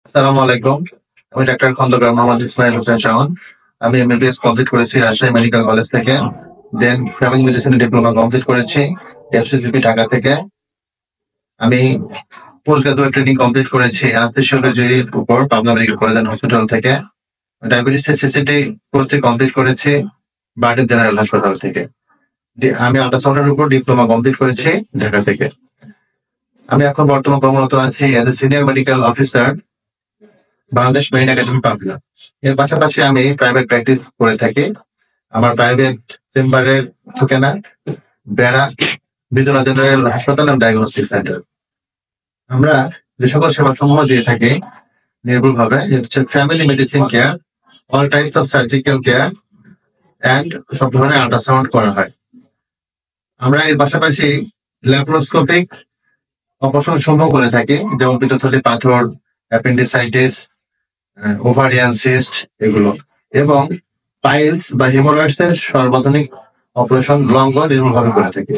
আসসালামু আলাইকুম। আমি ডাক্তার খন্দকার মোহাম্মদ ইসমাইল হোসেন শাওন। আমি এমবিবিএস কমপ্লিট করেছি রাজশাহী মেডিকেল কলেজ থেকে। দেন ফ্যামিলি মেডিসিনে ডিপ্লোমা কমপ্লিট করেছি এফসিজিপি ঢাকা থেকে। আমি পোস্ট গ্রাজুয়েট ট্রেনিং কমপ্লিট করেছি অ্যানেস্থেসিওলজির উপর Pabna medical college and hospital থেকে। ডায়াবেটিস সিসিটি কোর্সটি কমপ্লিট করেছি বার্ডেন জেনারেল হাসপাতাল থেকে। আমি আল্ট্রাসাউন্ডের উপর ডিপ্লোমা কমপ্লিট করেছি ঢাকা থেকে। আমি এখন বর্তমান কর্মরত আছি as a senior medical officer Bangladesh marine academy Pabna. এর পাশাপাশি আমি প্রাইভেট প্র্যাকটিস করে থাকি। আমার প্রাইভেট চেম্বারের ঠিকানা বেড়া বিদ্যুৎ জেনারেল হাসপাতাল এবং ডায়াগনস্টিক সেন্টার। আমরা যে সকল সেবা সমূহ দিয়ে থাকি নির্ভুলভাবে হচ্ছে family medicine care, all types of surgical care and সব ধরনের আল্ট্রাসাউন্ড করা হয়। আমরা এর পাশাপাশি ল্যাপ্রোস্কোপিক অপারেশন সমূহ করে থাকি, যেমন পিত্তথলি পাথর, অ্যাপেন্ডিসাইটিস, ওভারিয়ান সিস্ট এগুলো, এবং পাইলস বা হিমোরয়েডস এর সর্বাধুনিক অপারেশন লঙ্গ নির্ভুলভাবে করে থাকি।